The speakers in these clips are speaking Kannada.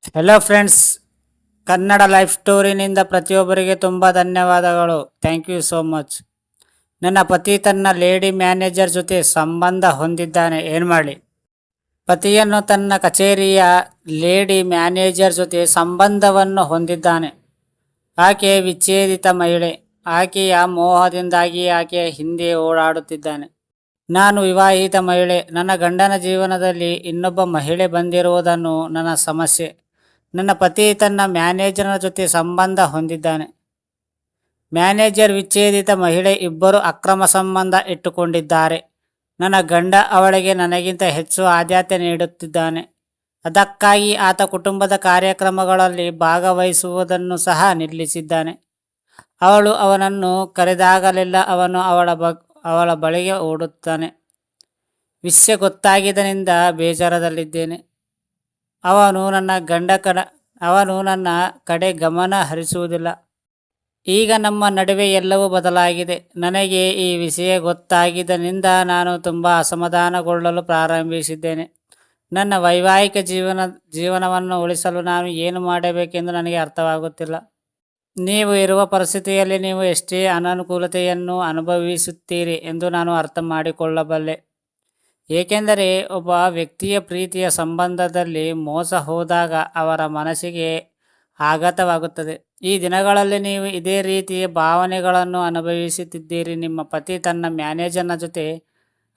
ಹೆಲೋ ಫ್ರೆಂಡ್ಸ್, ಕನ್ನಡ ಲೈಫ್ ಸ್ಟೋರಿನಿಂದ ಪ್ರತಿಯೊಬ್ಬರಿಗೆ ತುಂಬ ಧನ್ಯವಾದಗಳು. Thank you so much. ನನ್ನ ಪತಿ ತನ್ನ ಲೇಡಿ ಮ್ಯಾನೇಜರ್ ಜೊತೆ ಸಂಬಂಧ ಹೊಂದಿದ್ದಾನೆ. ಏನು ಮಾಡಲಿ? ಪತಿಯನ್ನು ತನ್ನ ಕಚೇರಿಯ ಲೇಡಿ ಮ್ಯಾನೇಜರ್ ಜೊತೆ ಸಂಬಂಧವನ್ನು ಹೊಂದಿದ್ದಾನೆ. ಆಕೆ ವಿಚ್ಛೇದಿತ ಮಹಿಳೆ. ಆಕೆಯ ಮೋಹದಿಂದಾಗಿ ಆಕೆಯ ಹಿಂದೆ ಓಡಾಡುತ್ತಿದ್ದಾನೆ. ನಾನು ವಿವಾಹಿತ ಮಹಿಳೆ. ನನ್ನ ಗಂಡನ ಜೀವನದಲ್ಲಿ ಇನ್ನೊಬ್ಬ ಮಹಿಳೆ ಬಂದಿರುವುದನ್ನು ನನ್ನ ಸಮಸ್ಯೆ. ನನ್ನ ಪತಿ ತನ್ನ ಮ್ಯಾನೇಜರ್ನ ಜೊತೆ ಸಂಬಂಧ ಹೊಂದಿದ್ದಾನೆ. ಮ್ಯಾನೇಜರ್ ವಿಚ್ಛೇದಿತ ಮಹಿಳೆ. ಇಬ್ಬರು ಅಕ್ರಮ ಸಂಬಂಧ ಇಟ್ಟುಕೊಂಡಿದ್ದಾರೆ. ನನ್ನ ಗಂಡ ಅವಳಿಗೆ ನನಗಿಂತ ಹೆಚ್ಚು ಆದ್ಯತೆ ನೀಡುತ್ತಿದ್ದಾನೆ. ಅದಕ್ಕಾಗಿ ಆತ ಕುಟುಂಬದ ಕಾರ್ಯಕ್ರಮಗಳಲ್ಲಿ ಭಾಗವಹಿಸುವುದನ್ನು ಸಹ ನಿಲ್ಲಿಸಿದ್ದಾನೆ. ಅವಳು ಅವನನ್ನು ಕರೆದಾಗಲೆಲ್ಲ ಅವನು ಅವಳ ಬಳಿಗೆ ಓಡುತ್ತಾನೆ. ವಿಷಯ ಗೊತ್ತಾಗಿದ್ದರಿಂದ ಬೇಜಾರದಲ್ಲಿದ್ದೇನೆ. ಅವನು ನನ್ನ ಕಡೆ ಗಮನ ಹರಿಸುವುದಿಲ್ಲ. ಈಗ ನಮ್ಮ ನಡುವೆ ಎಲ್ಲವೂ ಬದಲಾಗಿದೆ. ನನಗೆ ಈ ವಿಷಯ ಗೊತ್ತಾಗಿದ್ದರಿಂದ ನಾನು ತುಂಬ ಅಸಮಾಧಾನಗೊಳ್ಳಲು ಪ್ರಾರಂಭಿಸಿದ್ದೇನೆ. ನನ್ನ ವೈವಾಹಿಕ ಜೀವನವನ್ನು ಉಳಿಸಲು ನಾನು ಏನು ಮಾಡಬೇಕೆಂದು ನನಗೆ ಅರ್ಥವಾಗುತ್ತಿಲ್ಲ. ನೀವು ಇರುವ ಪರಿಸ್ಥಿತಿಯಲ್ಲಿ ನೀವು ಎಷ್ಟೇ ಅನಾನುಕೂಲತೆಯನ್ನು ಅನುಭವಿಸುತ್ತೀರಿ ಎಂದು ನಾನು ಅರ್ಥ ಮಾಡಿಕೊಳ್ಳಬಲ್ಲೆ. ಏಕೆಂದರೆ ಒಬ್ಬ ವ್ಯಕ್ತಿಯ ಪ್ರೀತಿಯ ಸಂಬಂಧದಲ್ಲಿ ಮೋಸ ಹೋದಾಗ ಅವರ ಮನಸ್ಸಿಗೆ ಆಘಾತವಾಗುತ್ತದೆ. ಈ ದಿನಗಳಲ್ಲಿ ನೀವು ಇದೇ ರೀತಿಯ ಭಾವನೆಗಳನ್ನು ಅನುಭವಿಸುತ್ತಿದ್ದೀರಿ. ನಿಮ್ಮ ಪತಿ ತನ್ನ ಮ್ಯಾನೇಜರ್ನ ಜೊತೆ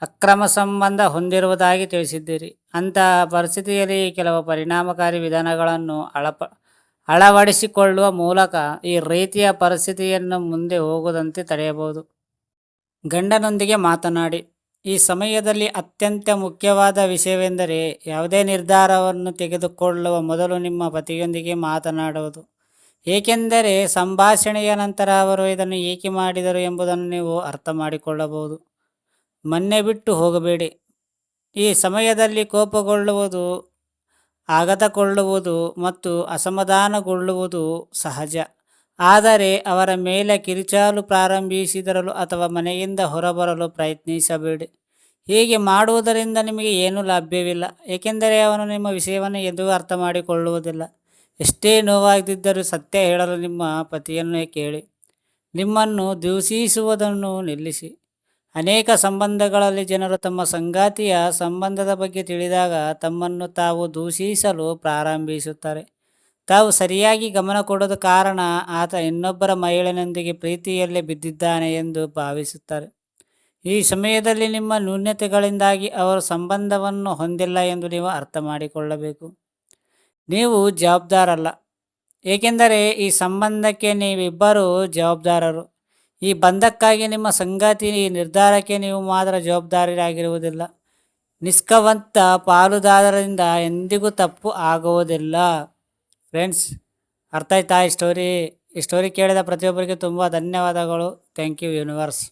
ಅಕ್ರಮ ಸಂಬಂಧ ಹೊಂದಿರುವುದಾಗಿ ತಿಳಿಸಿದ್ದೀರಿ. ಅಂತಹ ಪರಿಸ್ಥಿತಿಯಲ್ಲಿ ಕೆಲವು ಪರಿಣಾಮಕಾರಿ ವಿಧಾನಗಳನ್ನು ಅಳವಡಿಸಿಕೊಳ್ಳುವ ಮೂಲಕ ಈ ರೀತಿಯ ಪರಿಸ್ಥಿತಿಯನ್ನು ಮುಂದೆ ಹೋಗದಂತೆ ತಡೆಯಬಹುದು. ಗಂಡನೊಂದಿಗೆ ಮಾತನಾಡಿ. ಈ ಸಮಯದಲ್ಲಿ ಅತ್ಯಂತ ಮುಖ್ಯವಾದ ವಿಷಯವೆಂದರೆ ಯಾವುದೇ ನಿರ್ಧಾರವನ್ನು ತೆಗೆದುಕೊಳ್ಳುವ ಮೊದಲು ನಿಮ್ಮ ಪತಿಯೊಂದಿಗೆ ಮಾತನಾಡುವುದು. ಏಕೆಂದರೆ ಸಂಭಾಷಣೆಯ ನಂತರ ಅವರು ಇದನ್ನು ಏಕೆ ಮಾಡಿದರು ಎಂಬುದನ್ನು ನೀವು ಅರ್ಥ ಮಾಡಿಕೊಳ್ಳಬಹುದು. ಮನ್ನೆ ಬಿಟ್ಟು ಹೋಗಬೇಡಿ. ಈ ಸಮಯದಲ್ಲಿ ಕೋಪಗೊಳ್ಳುವುದು, ಆಘಾತಗೊಳ್ಳುವುದು ಮತ್ತು ಅಸಮಾಧಾನಗೊಳ್ಳುವುದು ಸಹಜ. ಆದರೆ ಅವರ ಮೇಲೆ ಕಿರುಚಾಲು ಪ್ರಾರಂಭಿಸಿದರಲು ಅಥವಾ ಮನೆಯಿಂದ ಹೊರಬರಲು ಪ್ರಯತ್ನಿಸಬೇಡಿ. ಹೀಗೆ ಮಾಡುವುದರಿಂದ ನಿಮಗೆ ಏನೂ ಲಾಭ್ಯವಿಲ್ಲ. ಏಕೆಂದರೆ ಅವನು ನಿಮ್ಮ ವಿಷಯವನ್ನು ಎಂದೂ ಅರ್ಥ ಮಾಡಿಕೊಳ್ಳುವುದಿಲ್ಲ. ಎಷ್ಟೇ ನೋವಾಗಿದ್ದರೂ ಸತ್ಯ ಹೇಳಲು ನಿಮ್ಮ ಪತಿಯನ್ನು ಕೇಳಿ. ನಿಮ್ಮನ್ನು ದೂಷಿಸುವುದನ್ನು ನಿಲ್ಲಿಸಿ. ಅನೇಕ ಸಂಬಂಧಗಳಲ್ಲಿ ಜನರು ತಮ್ಮ ಸಂಗಾತಿಯ ಸಂಬಂಧದ ಬಗ್ಗೆ ತಿಳಿದಾಗ ತಮ್ಮನ್ನು ತಾವು ದೂಷಿಸಲು ಪ್ರಾರಂಭಿಸುತ್ತಾರೆ. ತಾವು ಸರಿಯಾಗಿ ಗಮನ ಕೊಡದ ಕಾರಣ ಆತ ಇನ್ನೊಬ್ಬರ ಮಹಿಳೆಯೊಂದಿಗೆ ಪ್ರೀತಿಯಲ್ಲೇ ಬಿದ್ದಿದ್ದಾನೆ ಎಂದು ಭಾವಿಸುತ್ತಾರೆ. ಈ ಸಮಯದಲ್ಲಿ ನಿಮ್ಮ ನ್ಯೂನತೆಗಳಿಂದಾಗಿ ಅವರು ಸಂಬಂಧವನ್ನು ಹೊಂದಿಲ್ಲ ಎಂದು ನೀವು ಅರ್ಥ ಮಾಡಿಕೊಳ್ಳಬೇಕು. ನೀವು ಜವಾಬ್ದಾರಲ್ಲ. ಏಕೆಂದರೆ ಈ ಸಂಬಂಧಕ್ಕೆ ನೀವಿಬ್ಬರೂ ಜವಾಬ್ದಾರರು. ಈ ಬಂಧಕ್ಕಾಗಿ ನಿಮ್ಮ ಸಂಗಾತಿ ಈ ನಿರ್ಧಾರಕ್ಕೆ ನೀವು ಮಾತ್ರ ಜವಾಬ್ದಾರಿಯಾಗಿರುವುದಿಲ್ಲ. ನಿಷ್ಠಾವಂತ ಪಾಲುದಾರರಿಂದ ಎಂದಿಗೂ ತಪ್ಪು ಆಗುವುದಿಲ್ಲ. ಫ್ರೆಂಡ್ಸ್, ಅರ್ಥ ಆಯ್ತಾ ಈ ಸ್ಟೋರಿ ಕೇಳಿದ ಪ್ರತಿಯೊಬ್ಬರಿಗೆ ತುಂಬ ಧನ್ಯವಾದಗಳು. Thank you universe.